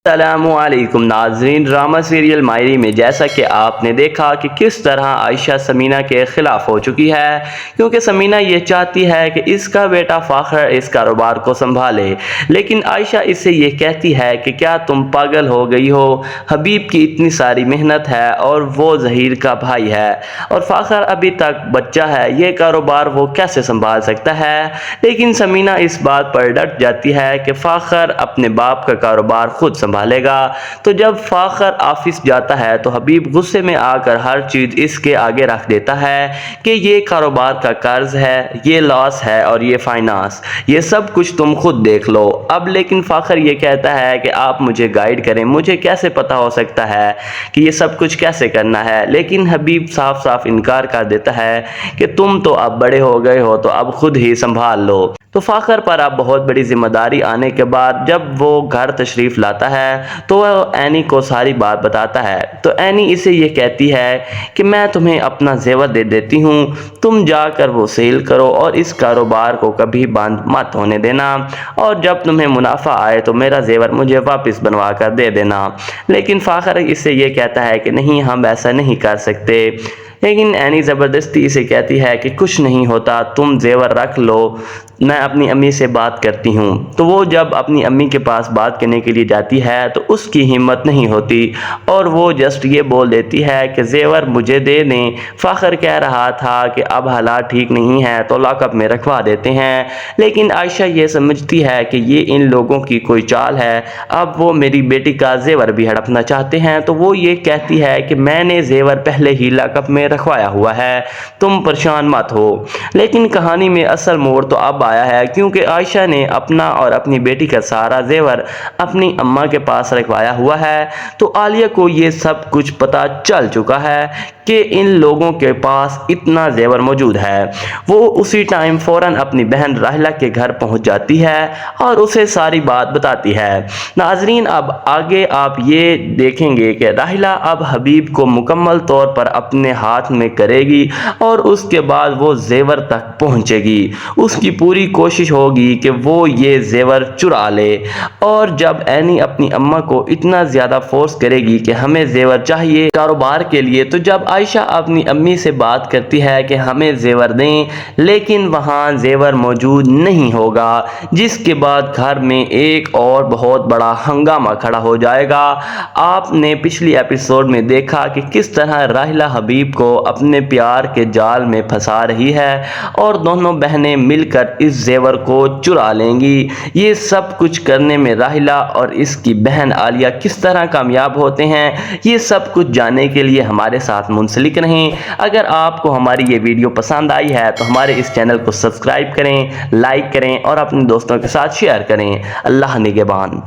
السلام علیکم ناظرین، ڈرامہ سیریل مائری میں جیسا کہ آپ نے دیکھا کہ کس طرح عائشہ سمینہ کے خلاف ہو چکی ہے، کیونکہ سمینہ یہ چاہتی ہے کہ اس کا بیٹا فاخر اس کاروبار کو سنبھالے، لیکن عائشہ اس سے یہ کہتی ہے کہ کیا تم پاگل ہو گئی ہو؟ حبیب کی اتنی ساری محنت ہے اور وہ ظہیر کا بھائی ہے اور فاخر ابھی تک بچہ ہے، یہ کاروبار وہ کیسے سنبھال سکتا ہے؟ لیکن سمینہ اس بات پر ڈٹ جاتی ہے کہ فاخر اپنے باپ کا کاروبار خود سنبھالے گا۔ تو جب فاخر آفس جاتا ہے تو حبیب غصے میں آ کر ہر چیز اس کے آگے رکھ دیتا ہے کہ یہ کاروبار کا قرض ہے، یہ لاس ہے اور یہ فائنانس، یہ سب کچھ تم خود دیکھ لو اب۔ لیکن فاخر یہ کہتا ہے کہ آپ مجھے گائیڈ کریں، مجھے کیسے پتا ہو سکتا ہے کہ یہ سب کچھ کیسے کرنا ہے؟ لیکن حبیب صاف صاف انکار کر دیتا ہے کہ تم تو اب بڑے ہو گئے ہو تو اب خود ہی سنبھال لو۔ تو فاخر پر اب بہت بڑی ذمہ داری آنے کے بعد جب وہ گھر تشریف لاتا ہے تو وہ اینی کو ساری بات بتاتا ہے۔ تو اینی اسے یہ کہتی ہے کہ میں تمہیں اپنا زیور دے دیتی ہوں، تم جا کر وہ سیل کرو اور اس کاروبار کو کبھی بند مت ہونے دینا، اور جب تمہیں منافع آئے تو میرا زیور مجھے واپس بنوا کر دے دینا۔ لیکن فاخر اس سے یہ کہتا ہے کہ نہیں، ہم ایسا نہیں کر سکتے۔ لیکن اینی زبردستی اسے کہتی ہے کہ کچھ نہیں ہوتا، تم زیور رکھ لو، میں اپنی امی سے بات کرتی ہوں۔ تو وہ جب اپنی امی کے پاس بات کرنے کے لیے جاتی ہے تو اس کی ہمت نہیں ہوتی اور وہ جسٹ یہ بول دیتی ہے کہ زیور مجھے دے دیں، فاخر کہہ رہا تھا کہ اب حالات ٹھیک نہیں ہیں تو لاک اپ میں رکھوا دیتے ہیں۔ لیکن عائشہ یہ سمجھتی ہے کہ یہ ان لوگوں کی کوئی چال ہے، اب وہ میری بیٹی کا زیور بھی ہڑپنا چاہتے ہیں۔ تو وہ یہ کہتی ہے کہ میں نے زیور پہلے ہی لاک اپ میں رکھوایا ہوا ہے، تم پریشان مت ہو۔ لیکن کہانی میں اصل موڑ تو اب آیا ہے، کیونکہ عائشہ نے اپنا اور اپنی بیٹی کا سارا زیور اپنی اماں کے پاس رکھوایا ہوا ہے۔ تو عالیہ کو یہ سب کچھ پتا چل چکا ہے کہ ان لوگوں کے پاس اتنا زیور موجود ہے۔ وہ اسی ٹائم فوراً اپنی بہن راحلہ کے گھر پہنچ جاتی ہے اور اسے ساری بات بتاتی ہے۔ ناظرین، اب آگے آپ یہ دیکھیں گے کہ راحلہ اب حبیب کو مکمل طور پر اپنے ہاتھ میں کرے گی اور اس کے بعد وہ زیور تک پہنچے گی۔ اس کی پوری کوشش ہوگی کہ وہ یہ زیور چرا لے، اور جب اینی اپنی اماں کو اتنا زیادہ فورس کرے گی کہ ہمیں زیور چاہیے کاروبار کے لیے، تو جب عائشہ اپنی امی سے بات کرتی ہے کہ ہمیں زیور دیں، لیکن وہاں زیور موجود نہیں ہوگا، جس کے بعد گھر میں ایک اور بہت بڑا ہنگامہ کھڑا ہو جائے گا۔ آپ نے پچھلی ایپیسوڈ میں دیکھا کہ کس طرح راحلہ حبیب کو اپنے پیار کے جال میں پھنسا رہی ہے اور دونوں بہنیں مل کر اس زیور کو چرا لیں گی۔ یہ سب کچھ کرنے میں راحلہ اور اس کی بہن عالیہ کس طرح کامیاب ہوتے ہیں، یہ سب کچھ جاننے کے لیے ہمارے ساتھ منسلک رہیں۔ اگر آپ کو ہماری یہ ویڈیو پسند آئی ہے تو ہمارے اس چینل کو سبسکرائب کریں، لائک کریں اور اپنے دوستوں کے ساتھ شیئر کریں۔ اللہ نگہبان۔